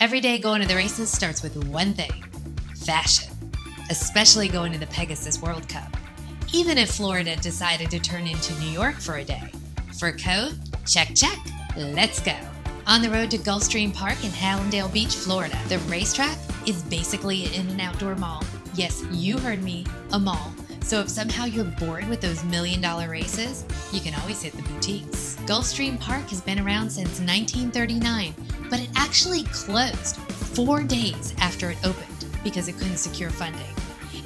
Every day going to the races starts with one thing: fashion, especially going to the Pegasus World Cup. Even if Florida decided to turn into New York for a day. Fur coat? Check, check. Let's go. On the road to Gulfstream Park in Hallandale Beach, Florida, the racetrack is basically an in and outdoor mall. Yes, you heard me, a mall. So if somehow you're bored with those million-dollar races, you can always hit the boutiques. Gulfstream Park has been around since 1939, but it actually closed 4 days after it opened because it couldn't secure funding.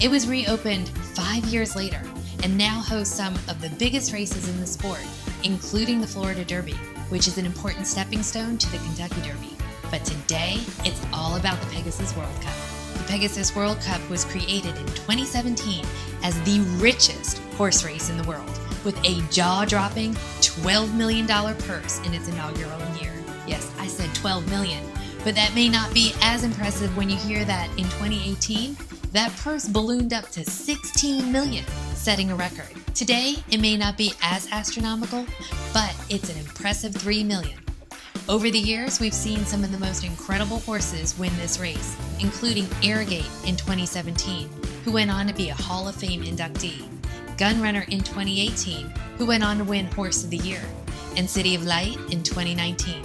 It was reopened 5 years later and now hosts some of the biggest races in the sport, including the Florida Derby, which is an important stepping stone to the Kentucky Derby. But today, it's all about the Pegasus World Cup. The Pegasus World Cup was created in 2017 as the richest horse race in the world, with a jaw-dropping $12 million purse in its inaugural year. Yes, I said $12 million, but that may not be as impressive when you hear that in 2018, that purse ballooned up to $16 million, setting a record. Today, it may not be as astronomical, but it's an impressive $3 million. Over the years, we've seen some of the most incredible horses win this race, including Airgate in 2017, who went on to be a Hall of Fame inductee, Gunrunner in 2018, who went on to win Horse of the Year, and City of Light in 2019.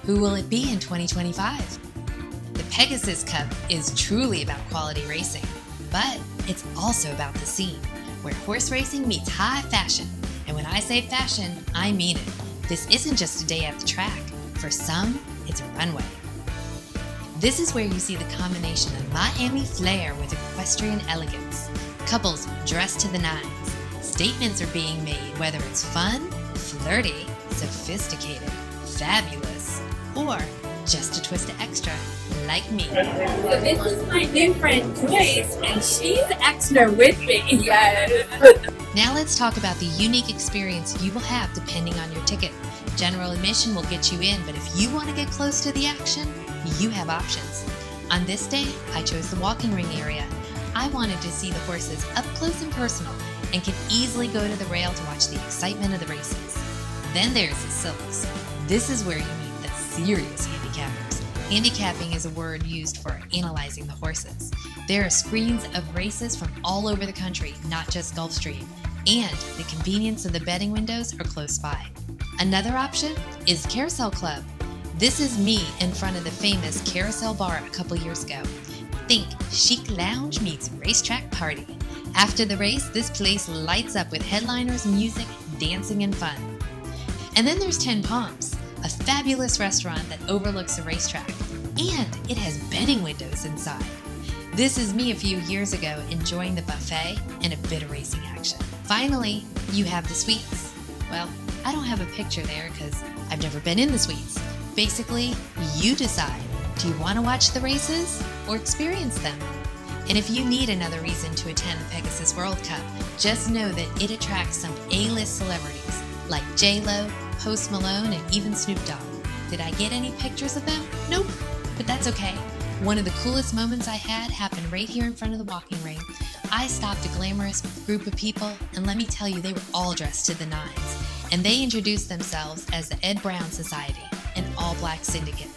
Who will it be in 2025? The Pegasus Cup is truly about quality racing, but it's also about the scene, where horse racing meets high fashion. And when I say fashion, I mean it. This isn't just a day at the track. For some, it's a runway. This is where you see the combination of Miami flair with equestrian elegance. Couples dressed to the nines. Statements are being made, whether it's fun, flirty, sophisticated, fabulous, or just a twist of extra, like me. So this is my new friend Joyce, and she's extra with me. Yes. Now let's talk about the unique experience you will have depending on your ticket. General admission will get you in, but if you want to get close to the action, you have options. On this day, I chose the walking ring area. I wanted to see the horses up close and personal and could easily go to the rail to watch the excitement of the races. Then there's the silks. This is where you meet the serious handicappers. Handicapping is a word used for analyzing the horses. There are screens of races from all over the country, not just Gulfstream, and the convenience of the betting windows are close by. Another option is Carousel Club. This is me in front of the famous Carousel Bar a couple years ago. Think chic lounge meets racetrack party. After the race, this place lights up with headliners, music, dancing, and fun. And then there's 10 Palms, a fabulous restaurant that overlooks the racetrack, and it has betting windows inside. This is me a few years ago enjoying the buffet and a bit of racing action. Finally, you have the suites. Well, I don't have a picture there because I've never been in the suites. Basically, you decide. Do you want to watch the races or experience them? And if you need another reason to attend the Pegasus World Cup, just know that it attracts some A-list celebrities like J-Lo, Post Malone, and even Snoop Dogg. Did I get any pictures of them? Nope, but that's okay. One of the coolest moments I had happened right here in front of the walking ring. I stopped a glamorous group of people, and let me tell you, they were all dressed to the nines. And they introduced themselves as the Ed Brown Society, an all-black syndicate.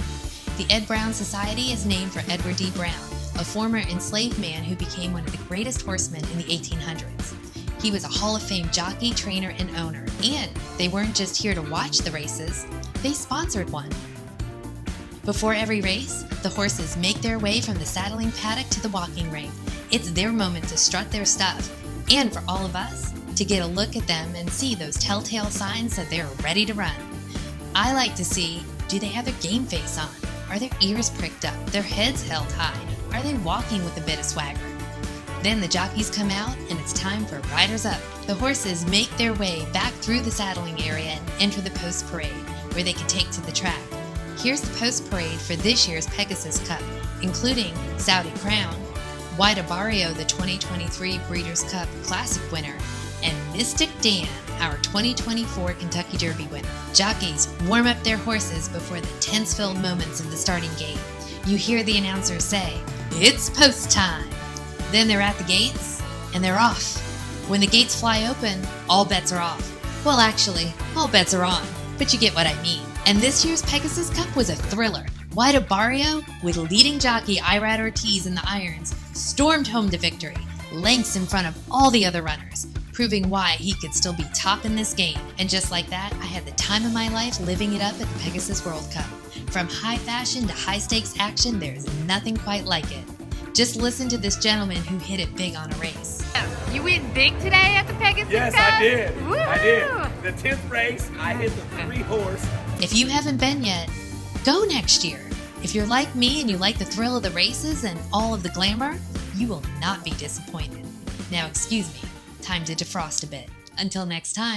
The Ed Brown Society is named for Edward D. Brown, a former enslaved man who became one of the greatest horsemen in the 1800s. He was a Hall of Fame jockey, trainer, and owner. And they weren't just here to watch the races, they sponsored one. Before every race, the horses make their way from the saddling paddock to the walking ring. It's their moment to strut their stuff, and for all of us, to get a look at them and see those telltale signs that they're ready to run. I like to see, do they have their game face on? Are their ears pricked up, their heads held high? Are they walking with a bit of swagger? Then the jockeys come out and it's time for riders up. The horses make their way back through the saddling area and enter the post parade, where they can take to the track. Here's the post parade for this year's Pegasus Cup, including Saudi Crown, White Abarrio, the 2023 Breeders' Cup Classic winner, and Mystic Dan, our 2024 Kentucky Derby winner. Jockeys warm up their horses before the tense-filled moments of the starting gate. You hear the announcer say, "It's post time." Then they're at the gates, and they're off. When the gates fly open, all bets are off. Well, actually, all bets are on, but you get what I mean. And this year's Pegasus Cup was a thriller. White Abarrio, with leading jockey Irad Ortiz in the irons, stormed home to victory, lengths in front of all the other runners, proving why he could still be top in this game. And just like that, I had the time of my life living it up at the Pegasus World Cup. From high fashion to high stakes action, there's nothing quite like it. Just listen to this gentleman who hit it big on a race. You win big today at the Pegasus Yes, Cup? I did. Woo! I did. The 10th race, I hit the 3-horse. If you haven't been yet, go next year. If you're like me and you like the thrill of the races and all of the glamour, you will not be disappointed. Now excuse me, time to defrost a bit. Until next time.